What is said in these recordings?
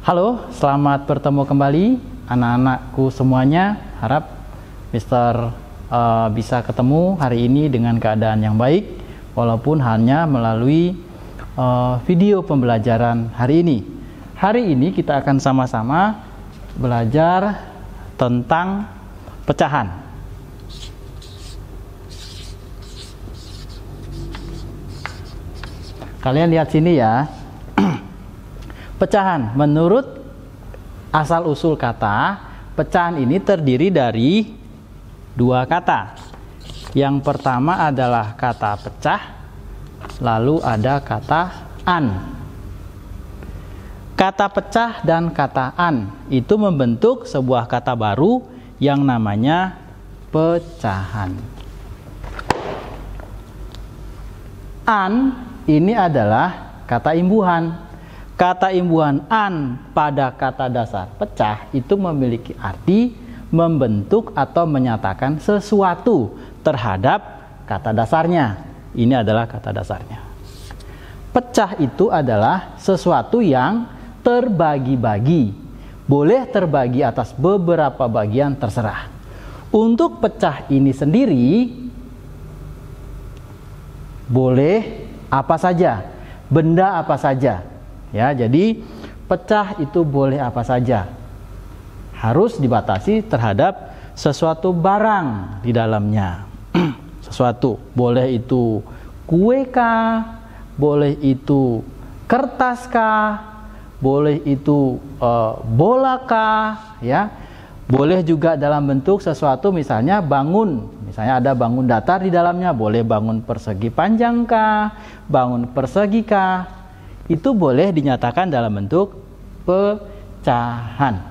Halo, selamat bertemu kembali anak-anakku semuanya. Harap Mister bisa ketemu hari ini dengan keadaan yang baik, walaupun hanya melalui video pembelajaran hari ini. Hari ini kita akan sama-sama belajar tentang pecahan. Kalian lihat sini ya. Pecahan, menurut asal-usul kata, pecahan ini terdiri dari dua kata. Yang pertama adalah kata pecah, lalu ada kata an. Kata pecah dan kata an itu membentuk sebuah kata baru yang namanya pecahan. An ini adalah kata imbuhan. Kata imbuhan an pada kata dasar pecah itu memiliki arti membentuk atau menyatakan sesuatu terhadap kata dasarnya. Ini adalah kata dasarnya. Pecah itu adalah sesuatu yang terbagi-bagi. Boleh terbagi atas beberapa bagian terserah. Untuk pecah ini sendiri boleh apa saja, benda apa saja. Ya, jadi pecah itu boleh apa saja. Harus dibatasi terhadap sesuatu barang di dalamnya. Sesuatu, boleh itu kue kah, boleh itu kertas kah, boleh itu bola kah, ya. Boleh juga dalam bentuk sesuatu, misalnya bangun. Misalnya ada bangun datar di dalamnya, boleh bangun persegi panjang kah, bangun persegi kah. Itu boleh dinyatakan dalam bentuk pecahan.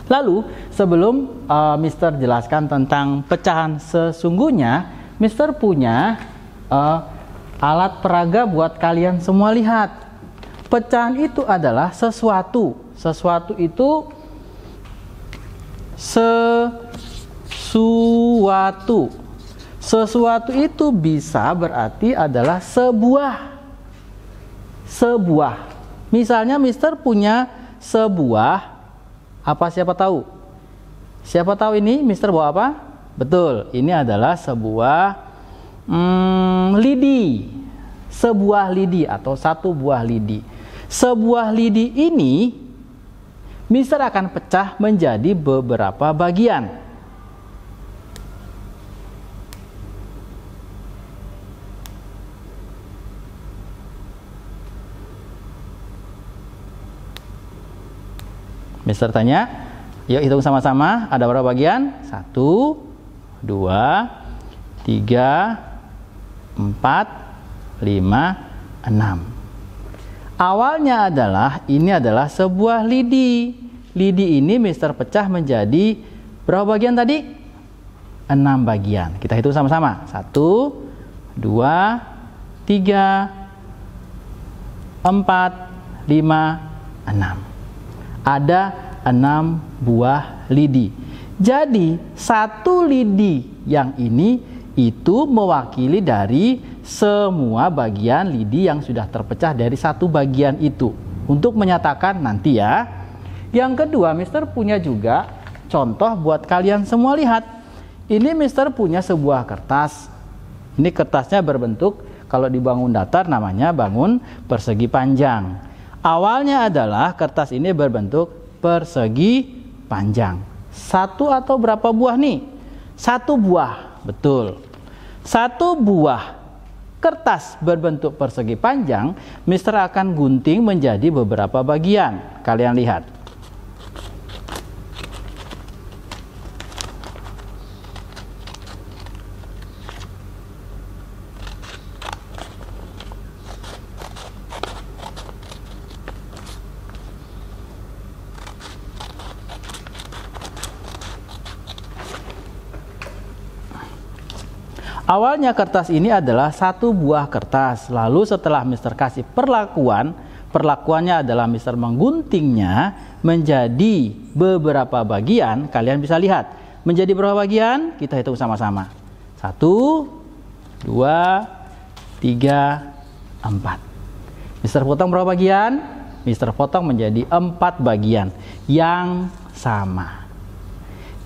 Lalu sebelum Mister jelaskan tentang pecahan sesungguhnya, Mister punya alat peraga buat kalian semua lihat. Pecahan itu adalah sesuatu. Sesuatu itu Sesuatu itu bisa berarti adalah sebuah. Misalnya Mister punya sebuah apa, siapa tahu? Siapa tahu ini Mister bawa apa? Betul, ini adalah sebuah lidi. Sebuah lidi atau satu buah lidi. Sebuah lidi ini Mister akan pecah menjadi beberapa bagian. Mister tanya, yuk hitung sama-sama, ada berapa bagian? 1, 2, 3, 4, 5, 6. Awalnya ini adalah sebuah lidi. Lidi ini Mister pecah menjadi berapa bagian tadi? 6 bagian. Kita hitung sama-sama. 1, 2, 3, 4, 5, 6. Ada 6 buah lidi. Jadi satu lidi yang ini itu mewakili dari semua bagian lidi yang sudah terpecah dari satu bagian itu. Untuk menyatakan nanti ya. Yang kedua, Mister punya juga contoh buat kalian semua lihat. Ini Mister punya sebuah kertas. Ini kertasnya berbentuk, kalau di bangun datar namanya bangun persegi panjang. Awalnya adalah kertas ini berbentuk persegi panjang. Satu atau berapa buah nih? 1 buah, betul. 1 buah kertas berbentuk persegi panjang, Mister akan gunting menjadi beberapa bagian. Kalian lihat. Awalnya kertas ini adalah 1 buah kertas. Lalu setelah Mister kasih perlakuannya adalah Mister mengguntingnya menjadi beberapa bagian. Kalian bisa lihat. Menjadi berapa bagian? Kita hitung sama-sama. 1, 2, 3, 4. Mister potong berapa bagian? Mister potong menjadi 4 bagian yang sama.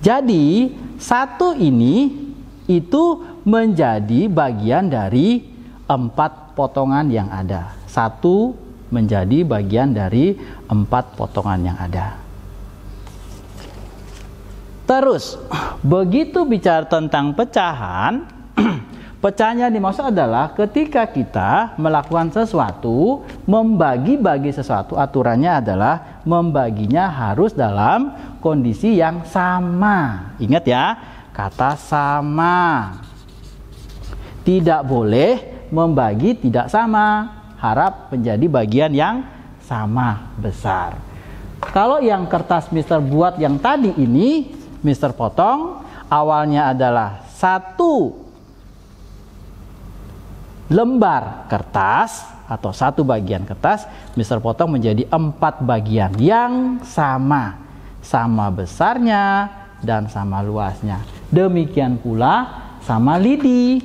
Jadi satu ini itu menjadi bagian dari 4 potongan yang ada. Satu menjadi bagian dari 4 potongan yang ada. Terus begitu bicara tentang pecahan, pecahnya dimaksud adalah ketika kita melakukan sesuatu, membagi-bagi sesuatu, aturannya adalah membaginya harus dalam kondisi yang sama. Ingat ya, kata sama. Tidak boleh membagi tidak sama, harap menjadi bagian yang sama besar. Kalau yang kertas Mister buat yang tadi ini, Mister potong, awalnya adalah 1 lembar kertas atau 1 bagian kertas, Mister potong menjadi 4 bagian yang sama, sama besarnya dan sama luasnya. Demikian pula sama lidi.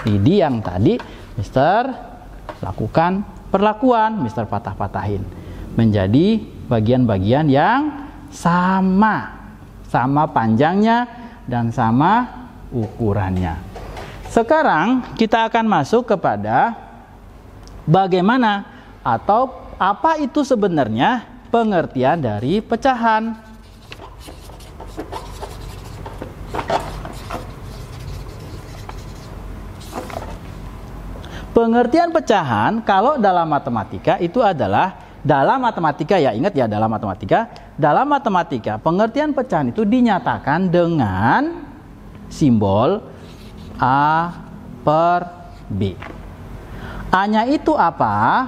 Lidi yang tadi Mister lakukan perlakuan, Mister patah-patahin menjadi bagian-bagian yang sama, sama panjangnya dan sama ukurannya. Sekarang kita akan masuk kepada bagaimana atau apa itu sebenarnya pengertian dari pecahan. Pengertian pecahan kalau dalam matematika itu adalah, dalam matematika ya, ingat ya, dalam matematika pengertian pecahan itu dinyatakan dengan simbol A per B. A-nya itu apa?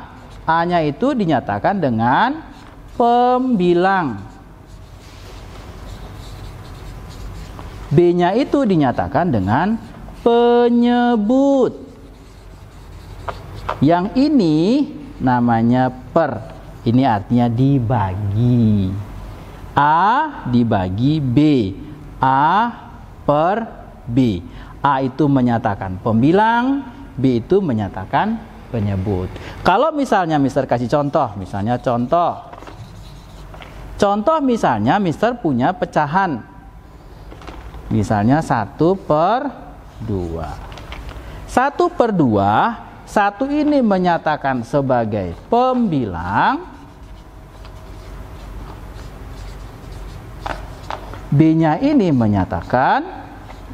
A-nya itu dinyatakan dengan pembilang. B-nya itu dinyatakan dengan penyebut. Yang ini namanya per. Ini artinya dibagi. A dibagi B. A per B. A itu menyatakan pembilang, B itu menyatakan penyebut. Kalau misalnya Mister kasih contoh, misalnya misalnya Mister punya pecahan. Misalnya 1/2. 1/2, 1 ini menyatakan sebagai pembilang, B-nya ini menyatakan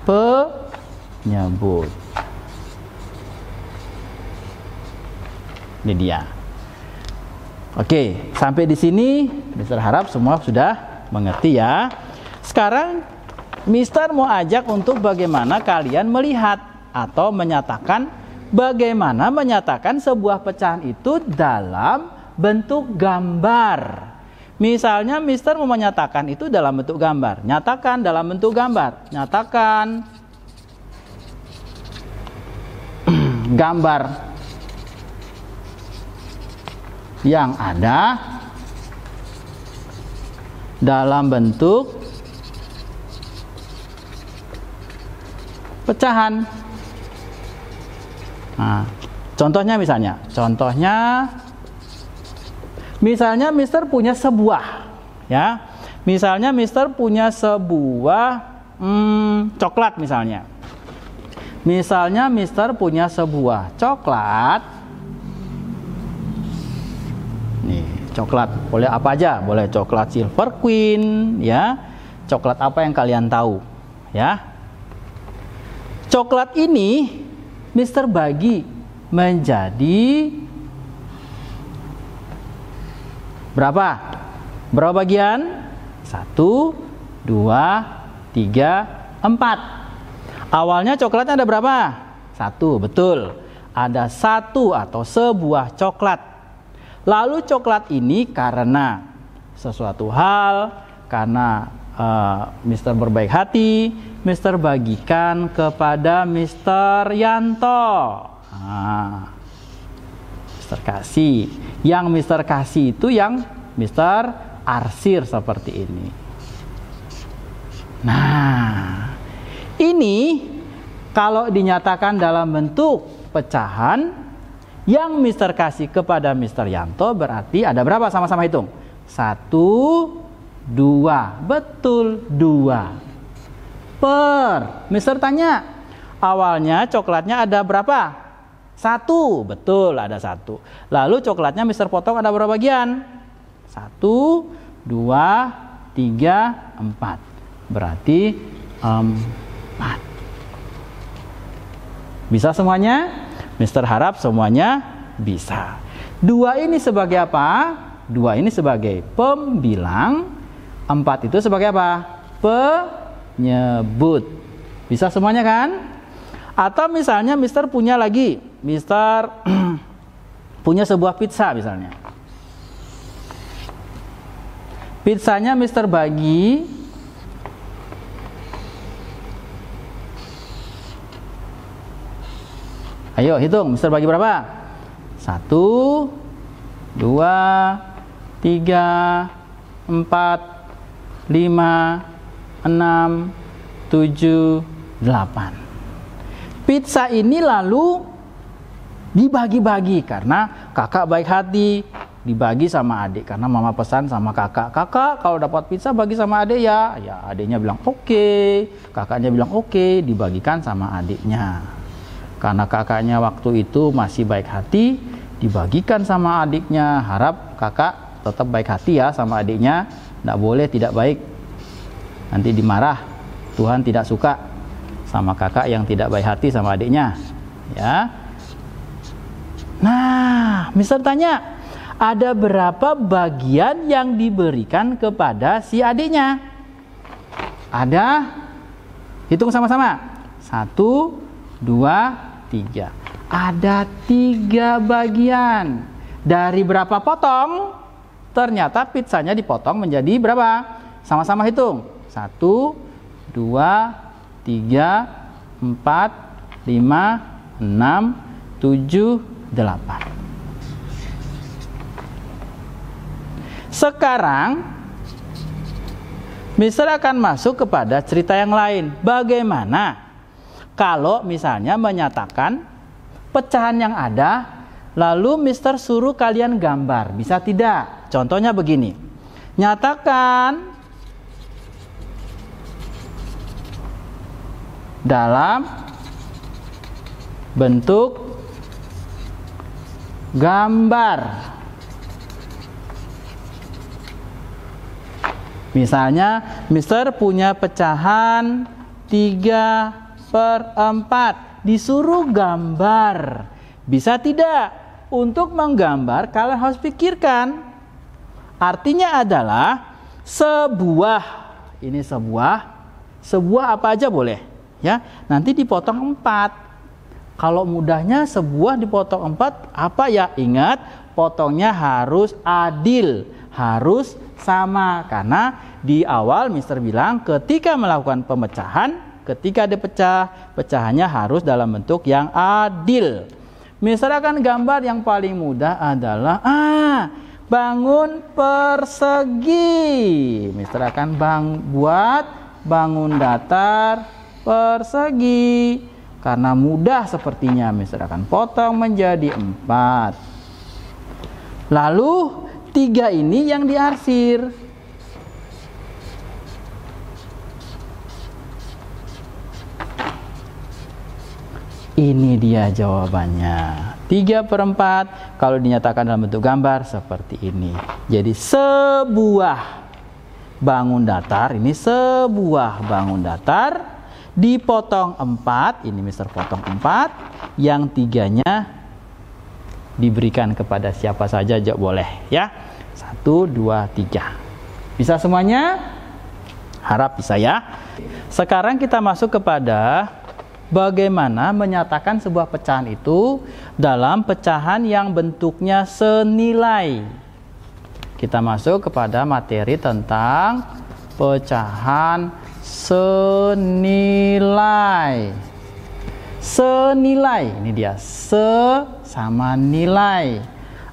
penyebut. Ini dia. Oke, sampai di sini Mister harap semua sudah mengerti ya. Sekarang Mister mau ajak untuk bagaimana kalian melihat atau menyatakan, bagaimana menyatakan sebuah pecahan itu dalam bentuk gambar. Misalnya Mister mau menyatakan itu dalam bentuk gambar. Nyatakan dalam bentuk gambar. Nyatakan gambar yang ada dalam bentuk pecahan. Nah, contohnya misalnya Mister punya sebuah, ya. Misalnya Mister punya sebuah coklat misalnya. Misalnya Mister punya sebuah coklat. Nih, coklat boleh apa aja, boleh coklat Silver Queen, ya. Coklat apa yang kalian tahu, ya. Coklat ini Mister bagi menjadi berapa? Berapa bagian? 1, 2, 3, 4. Awalnya coklatnya ada berapa? 1, betul. Ada 1 atau sebuah coklat. Lalu coklat ini karena sesuatu hal, karena Mister berbaik hati, Mister bagikan kepada Mister Yanto. Nah, Mister kasih. Yang Mister kasih itu yang Mister arsir seperti ini. Nah, ini kalau dinyatakan dalam bentuk pecahan, yang Mister kasih kepada Mister Yanto berarti ada berapa? Sama-sama hitung. 1, 2. Betul, 2. Mister tanya, awalnya coklatnya ada berapa? 1. Betul, ada 1. Lalu coklatnya Mister potong ada berapa bagian? 1, 2, 3, 4. Berarti 4. Bisa semuanya? Mister harap semuanya bisa. 2 ini sebagai apa? 2 ini sebagai pembilang. 4 itu sebagai apa? Penyebut. Bisa semuanya kan? Atau misalnya Mister punya lagi. Mister punya sebuah pizza misalnya. Pizzanya Mister bagi ayo hitung, Mister bagi berapa? 1, 2, 3, 4, 5, 6, 7, 8. Pizza ini lalu dibagi-bagi karena kakak baik hati, dibagi sama adik karena mama pesan sama kakak. Kakak kalau dapat pizza bagi sama adik ya. Ya adiknya bilang oke, kakaknya bilang oke, dibagikan sama adiknya. Karena kakaknya waktu itu masih baik hati, dibagikan sama adiknya. Harap kakak tetap baik hati ya sama adiknya. Tidak boleh tidak baik. Nanti dimarah. Tuhan tidak suka sama kakak yang tidak baik hati sama adiknya. Ya. Nah, Mister tanya, ada berapa bagian yang diberikan kepada si adiknya? Ada? Hitung sama-sama. 1, 2, 3. Ada 3 bagian. Dari berapa potong? Ternyata pizzanya dipotong menjadi berapa? Sama-sama hitung. 1, 2, 3, 4, 5, 6, 7, 8. Sekarang Mister akan masuk kepada cerita yang lain. Bagaimana kalau misalnya menyatakan pecahan yang ada, lalu Mister suruh kalian gambar, bisa tidak? Contohnya begini, nyatakan dalam bentuk gambar. Misalnya, Mister punya pecahan 3/4, disuruh gambar. Bisa tidak? Untuk menggambar, kalian harus pikirkan. Artinya adalah sebuah, ini sebuah apa aja boleh, ya. Nanti dipotong 4. Kalau mudahnya sebuah dipotong 4, apa ya? Ingat, potongnya harus adil, harus sama. Karena di awal Mister bilang ketika melakukan pemecahan, ketika dipecah, pecahannya harus dalam bentuk yang adil. Mister akan gambar yang paling mudah adalah bangun persegi. Mister akan buat bangun datar persegi. Karena mudah sepertinya, Mister akan potong menjadi 4. Lalu 3 ini yang diarsir. Ini dia jawabannya. 3/4 kalau dinyatakan dalam bentuk gambar seperti ini. Jadi sebuah bangun datar, ini sebuah bangun datar dipotong 4, ini Mister potong 4, yang 3-nya diberikan kepada siapa saja boleh ya. 1, 2, 3. Bisa semuanya? Harap bisa ya. Sekarang kita masuk kepada bagaimana menyatakan sebuah pecahan itu dalam pecahan yang bentuknya senilai. Kita masuk kepada materi tentang pecahan senilai. Senilai, ini dia, sama nilai.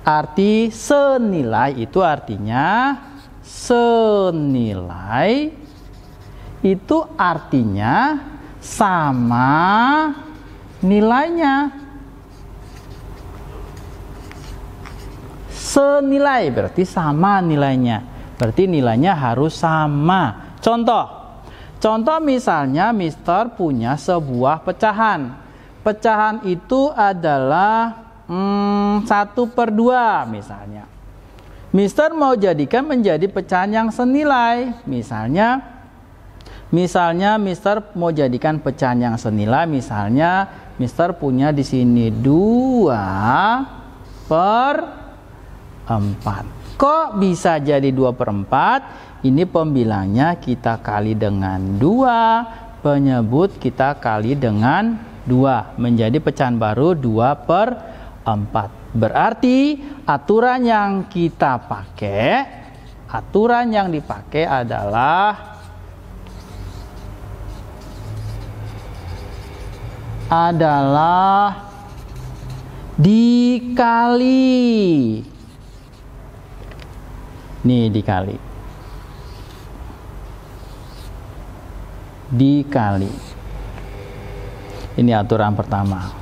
Arti senilai itu artinya senilai itu artinya sama nilainya. senilai, berarti sama nilainya. Berarti nilainya harus sama. Contoh misalnya Mister punya sebuah pecahan. Pecahan itu adalah 1/2 misalnya. Mister mau jadikan menjadi pecahan yang senilai. Misalnya Mister mau jadikan pecahan yang senilai. Misalnya Mister punya di sini 2/4. Kok bisa jadi 2/4? Ini pembilangnya kita kali dengan 2, penyebut kita kali dengan 2, menjadi pecahan baru 2/4. Berarti aturan yang dipakai adalah dikali. Nih dikali. Ini aturan pertama.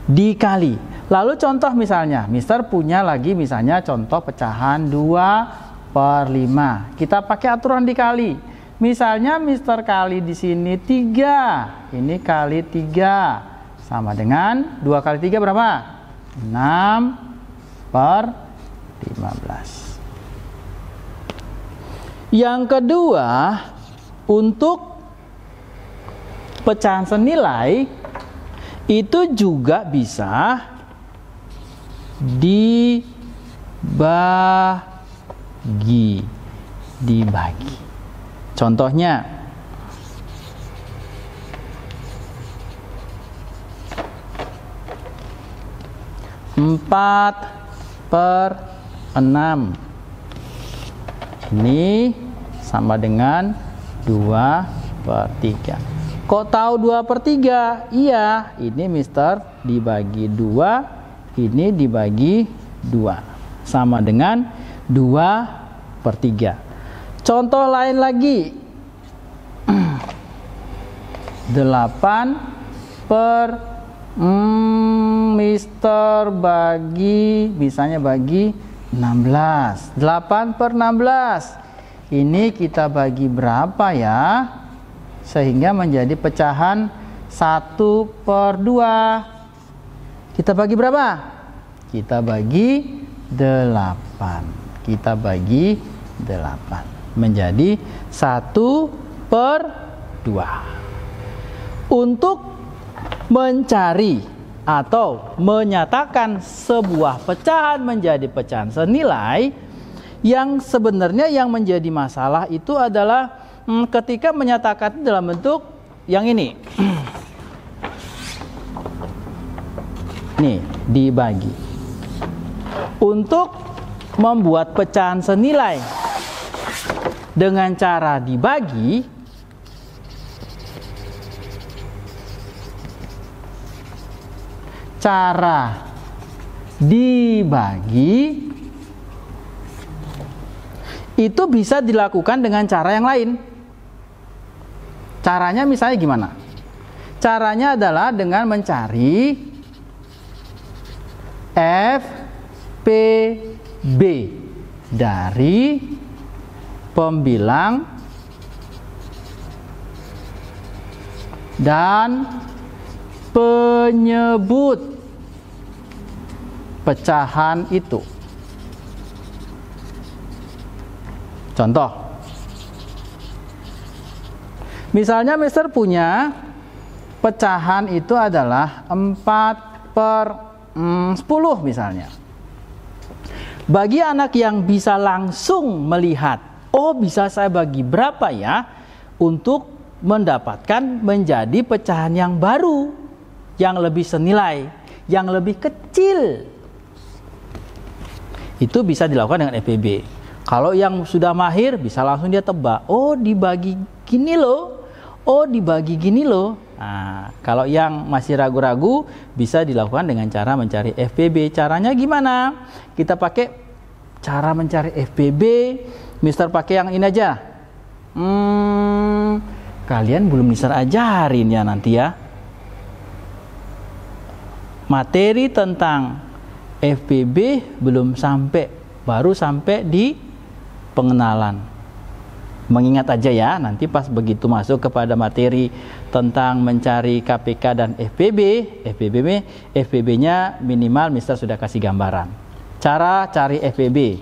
Dikali. Lalu contoh misalnya, Mister punya lagi misalnya contoh pecahan 2/5. Kita pakai aturan dikali. Misalnya Mister kali di sini 3. Ini kali 3 sama dengan 2 kali 3 berapa? 6/15. Yang kedua, untuk pecahan senilai itu juga bisa dibagi. Contohnya 4/6. Ini sama dengan 2/3. Kok tahu 2/3? Iya, ini Mister dibagi 2, ini dibagi 2. Sama dengan 2/3. Contoh lain lagi. 8 Mister bagi, misalnya bagi 16. 8/16. Ini kita bagi berapa ya? Sehingga menjadi pecahan 1/2. Kita bagi berapa? Kita bagi 8. Menjadi 1/2. Untuk mencari atau menyatakan sebuah pecahan menjadi pecahan senilai, yang sebenarnya yang menjadi masalah itu adalah ketika menyatakan dalam bentuk yang ini. Nih, dibagi. Untuk membuat pecahan senilai dengan cara dibagi, itu bisa dilakukan dengan cara yang lain. Caranya misalnya gimana? Caranya adalah dengan mencari FPB dari pembilang dan penyebut pecahan itu. Contoh, misalnya Mister punya pecahan itu adalah 4/10 misalnya. Bagi anak yang bisa langsung melihat, oh bisa saya bagi berapa ya, untuk mendapatkan menjadi pecahan yang baru, yang lebih senilai, yang lebih kecil. Itu bisa dilakukan dengan FPB. Kalau yang sudah mahir bisa langsung dia tebak, oh dibagi gini loh, oh dibagi gini loh. Nah, kalau yang masih ragu-ragu bisa dilakukan dengan cara mencari FPB. Caranya gimana? Kita pakai cara mencari FPB. Mister pakai yang ini aja. Kalian belum Mister ajarin ya nanti ya. Materi tentang FPB belum sampai, baru sampai di pengenalan. Mengingat aja ya, nanti pas begitu masuk kepada materi tentang mencari KPK dan FPB-nya minimal Mister sudah kasih gambaran. Cara cari FPB,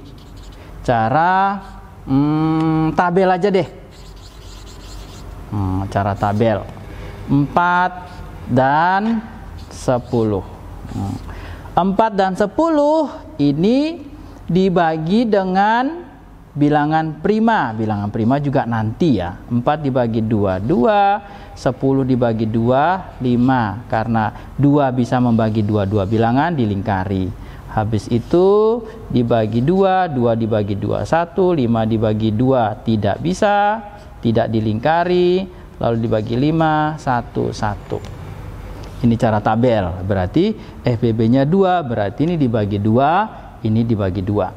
cara tabel aja deh. Cara tabel 4 dan 10. 4 dan 10 ini dibagi dengan bilangan prima. Bilangan prima juga nanti ya. 4 dibagi 2, 2. 10 dibagi 2, 5. Karena 2 bisa membagi 2 bilangan dilingkari. Habis itu dibagi 2, 2 dibagi 2, 1. 5 dibagi 2 tidak bisa, tidak dilingkari. Lalu dibagi 5, 1, 1. Ini cara tabel, berarti FPB-nya 2, berarti ini dibagi 2, ini dibagi 2.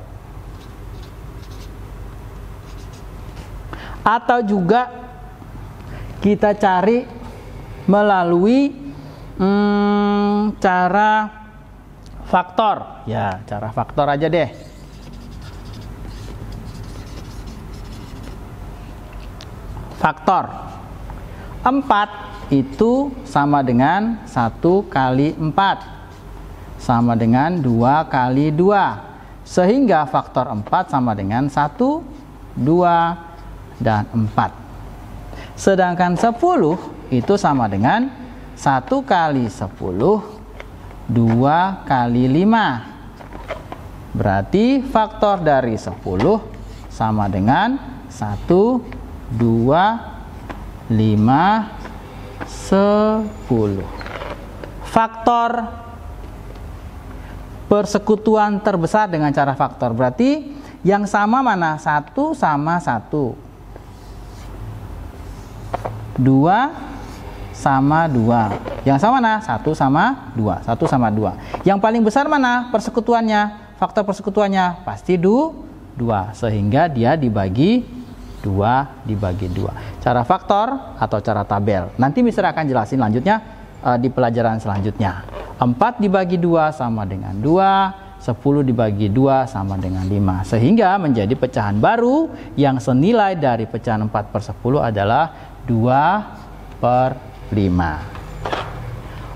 Atau juga kita cari melalui cara faktor. Ya, cara faktor aja deh. Faktor 4 itu sama dengan 1 kali 4 sama dengan 2 kali 2, sehingga faktor 4 sama dengan 1, 2, dan 4. Sedangkan 10 itu sama dengan 1 kali 10, 2 kali 5. Berarti faktor dari 10 sama dengan 1, 2, 5, 10. Faktor persekutuan terbesar dengan cara faktor, berarti yang sama mana? 1 sama 1, 2 sama 2. Yang sama mana? 1 sama 2, 1 sama 2. Yang paling besar mana persekutuannya? Faktor persekutuannya pasti 2, sehingga dia dibagi 2 dibagi 2. Cara faktor atau cara tabel. Nanti Mister akan jelasin lanjutnya di pelajaran selanjutnya. 4 dibagi 2 sama dengan 2, 10 dibagi 2 sama dengan 5. Sehingga menjadi pecahan baru yang senilai dari pecahan 4/10 adalah 2/5.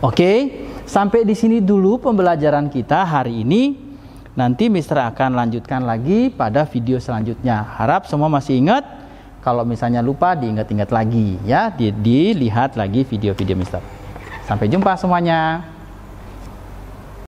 Oke, sampai di sini dulu pembelajaran kita hari ini. Nanti Mister akan lanjutkan lagi pada video selanjutnya. Harap semua masih ingat. Kalau misalnya lupa, diingat-ingat lagi ya, dilihat lagi video-video Mister. Sampai jumpa semuanya.